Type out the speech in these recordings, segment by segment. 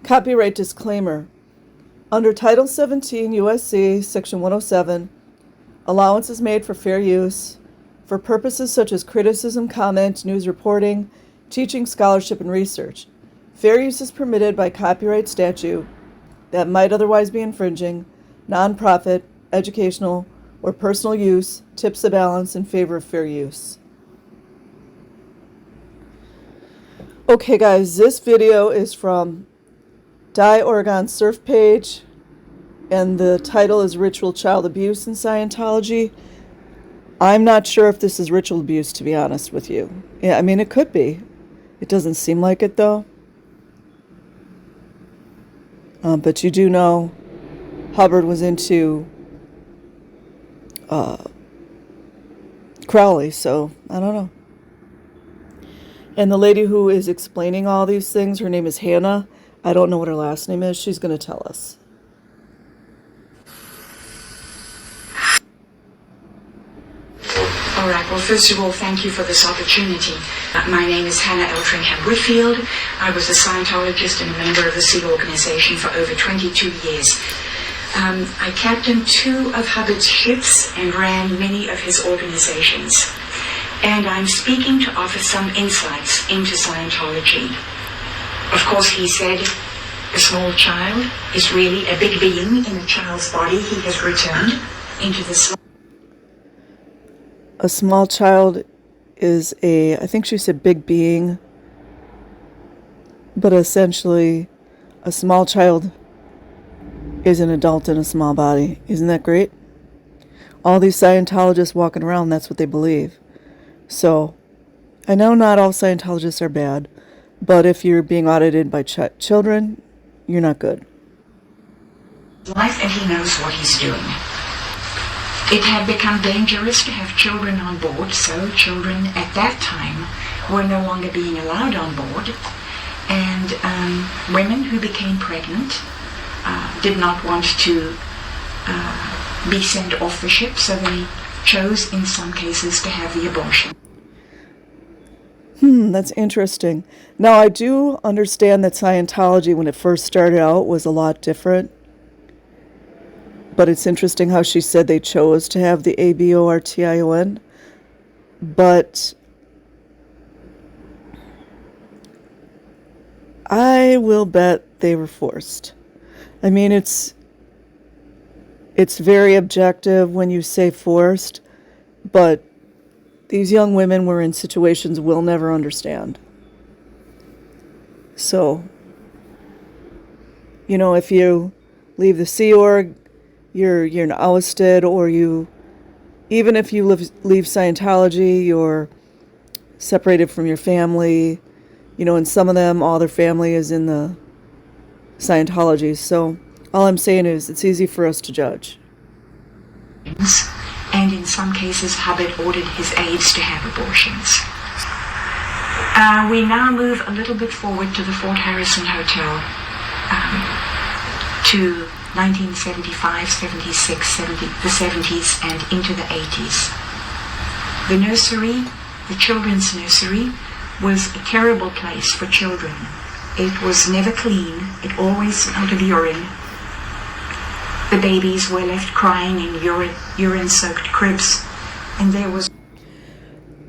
Copyright disclaimer. Under Title 17 U.S.C. Section 107, allowance is made for fair use for purposes such as criticism, comment, news reporting, teaching, scholarship, and research. Fair use is permitted by copyright statute that might otherwise be infringing. Nonprofit, educational, or personal use tips the balance in favor of fair use. Okay guys, this video is from Die Oregon Surf page, and the title is Ritual Child Abuse in Scientology. I'm not sure if this is ritual abuse, to be honest with you. Yeah, I mean, it could be. It doesn't seem like it, though. But you do know Hubbard was into Crowley, so I don't know. And the lady who is explaining all these things, her name is Hannah. I don't know what her last name is. She's going to tell us. All right, well, first of all, thank you for this opportunity. My name is Hannah Eltringham Whitfield. I was a Scientologist and a member of the Sea Organization for over 22 years. I captained 2 of Hubbard's ships and ran many of his organizations. And I'm speaking to offer some insights into Scientology. Of course, he said a small child is really a big being in a child's body. He has returned into the A small child is I think she said big being, but essentially a small child is an adult in a small body. Isn't that great? All these Scientologists walking around, that's what they believe. So, I know not all Scientologists are bad, but if you're being audited by children, you're not good. Life, and he knows what he's doing. It had become dangerous to have children on board, so children at that time were no longer being allowed on board, and women who became pregnant did not want to be sent off the ship, so they chose in some cases to have the abortion. That's interesting. Now, I do understand that Scientology, when it first started out, was a lot different. But it's interesting how she said they chose to have the abortion. But I will bet they were forced. I mean, it's very objective when you say forced, but these young women were in situations we'll never understand. So, you know, if you leave the Sea Org, you're ousted, or even if you leave Scientology, you're separated from your family. You know, and some of them, all their family is in the Scientology. So all I'm saying is it's easy for us to judge. And in some cases, Hubbard ordered his aides to have abortions. We now move a little bit forward to the Fort Harrison Hotel, to 1975, 76, 70, the 70s, and into the 80s. The nursery, the children's nursery, was a terrible place for children. It was never clean. It always smelled of urine. The babies were left crying in urine-soaked cribs, and there was...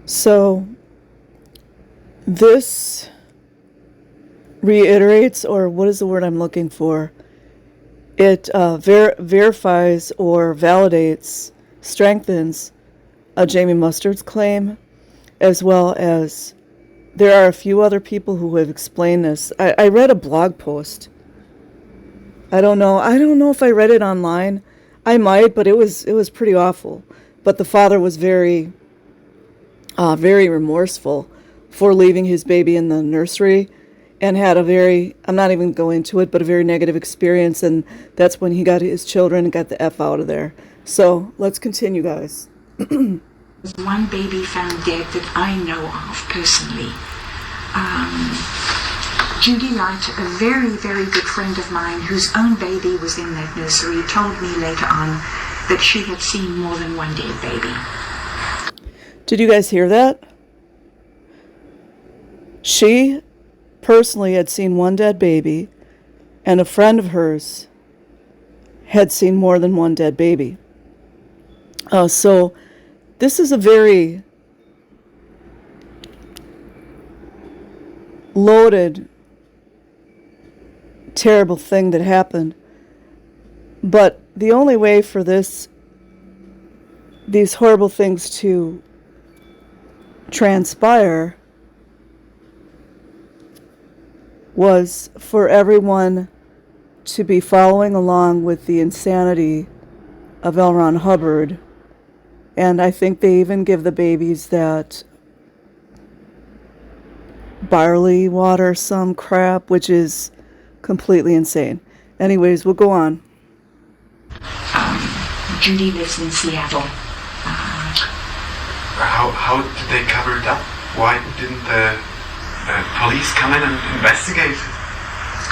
So, this reiterates, or what is the word I'm looking for? It verifies or validates, strengthens Jamie Mustard's claim, as well as there are a few other people who have explained this. I read a blog post. I don't know if I read it online. I might, but it was pretty awful. But the father was very remorseful for leaving his baby in the nursery, and had I'm not even going into it, but a very negative experience, and that's when he got his children and got the F out of there. So let's continue, guys. There's one baby found dead that I know of personally. Judy Light, a very, very good friend of mine whose own baby was in that nursery, told me later on that she had seen more than one dead baby. Did you guys hear that? She personally had seen one dead baby, and a friend of hers had seen more than one dead baby. So this is a very loaded, terrible thing that happened. But the only way for these horrible things to transpire was for everyone to be following along with the insanity of L. Ron Hubbard. And I think they even give the babies that barley water, some crap, which is completely insane. Anyways, we'll go on. Judy lives in Seattle. How did they cover it up? Why didn't the police come in and investigate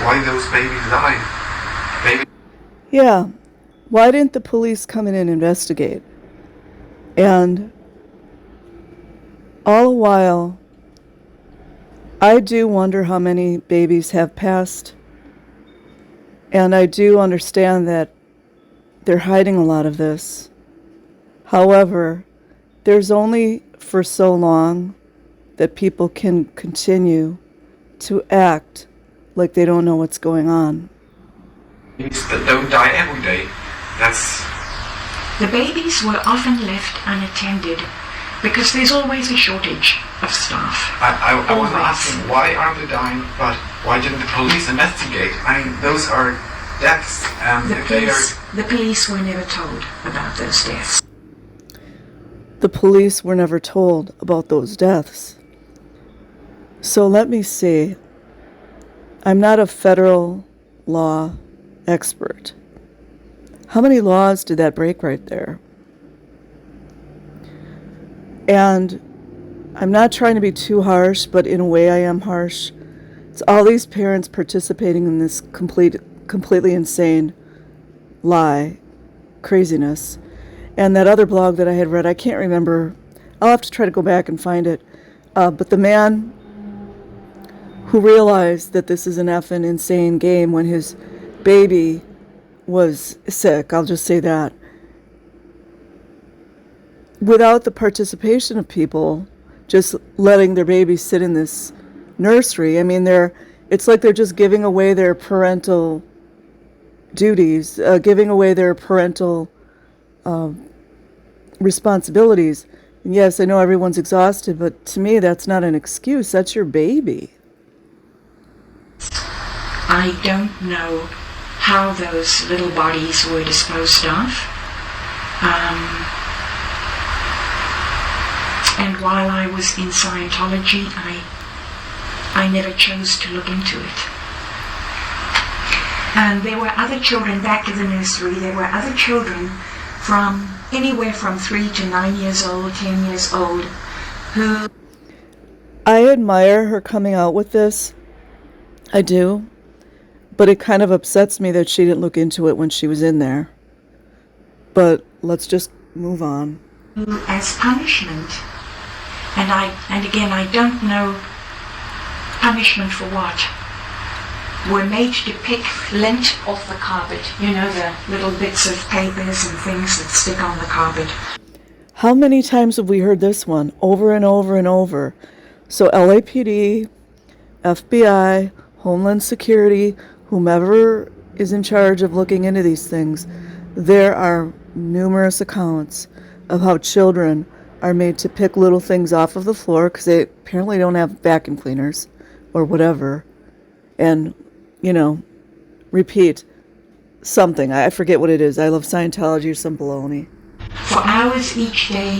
why those babies died? Yeah, why didn't the police come in and investigate? And all the while, I do wonder how many babies have passed. And I do understand that they're hiding a lot of this. However, there's only for so long that people can continue to act like they don't know what's going on. That don't die every day. The babies were often left unattended because there's always a shortage of staff. I wasn't asking why aren't they dying, but why didn't the police investigate? I mean, those are deaths. The police were never told about those deaths. The police were never told about those deaths. So let me see. I'm not a federal law expert. How many laws did that break right there? And I'm not trying to be too harsh, but in a way I am harsh. It's all these parents participating in this completely insane lie, craziness. And that other blog that I had read, I can't remember. I'll have to try to go back and find it. But the man who realized that this is an effing insane game when his baby was sick, I'll just say that, without the participation of people just letting their baby sit in this nursery, I mean, it's like they're just giving away their parental duties, giving away their parental responsibilities. And yes, I know everyone's exhausted, but to me, that's not an excuse. That's your baby. I don't know how those little bodies were disposed of. And while I was in Scientology, I never chose to look into it. And there were other children back to the nursery. There were other children from anywhere from 3 to 9 years old, 10 years old, who... I admire her coming out with this. I do. But it kind of upsets me that she didn't look into it when she was in there. But let's just move on. As punishment. And again, I don't know punishment for what. Were made to pick lint off the carpet. You know, the little bits of papers and things that stick on the carpet. How many times have we heard this one? Over and over and over. So LAPD, FBI, Homeland Security, whomever is in charge of looking into these things, there are numerous accounts of how children are made to pick little things off of the floor because they apparently don't have vacuum cleaners or whatever, and, you know, repeat something. I forget what it is. I love Scientology or some baloney. For hours each day,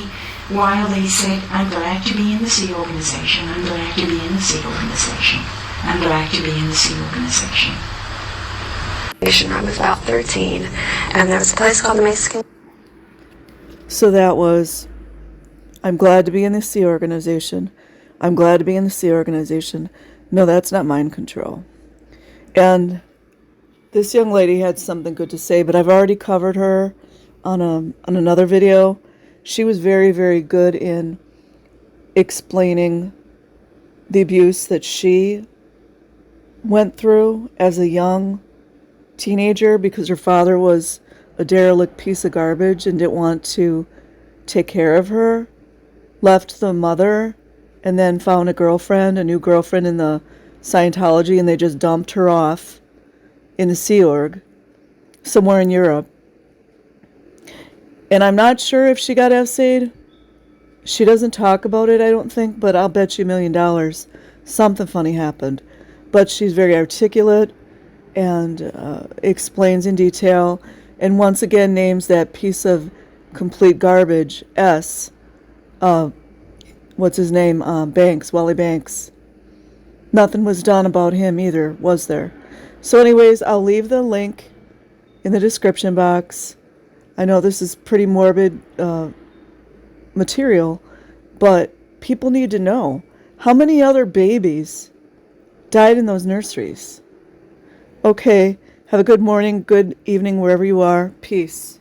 while they said, I'm glad to be in the Sea Organization, I'm glad to be in the Sea Organization, I'm glad to be in the Sea Organization. I was about 13, and there was a place called the Mexican. So that was, I'm glad to be in the Sea Organization. I'm glad to be in the Sea Organization. No, that's not mind control. And this young lady had something good to say, but I've already covered her on another video. She was very, very good in explaining the abuse that she went through as a young teenager because her father was a derelict piece of garbage and didn't want to take care of her, left the mother, and then found a new girlfriend in the Scientology, and they just dumped her off in the Sea Org somewhere in Europe. And I'm not sure if she got essayed. She doesn't talk about it, I don't think, but I'll bet you $1 million something funny happened. But she's very articulate and explains in detail, and once again names that piece of complete garbage, what's his name, Banks, Wally Banks. Nothing was done about him either, was there? So anyways, I'll leave the link in the description box. I know this is pretty morbid material, but people need to know how many other babies died in those nurseries. Okay, have a good morning, good evening, wherever you are. Peace.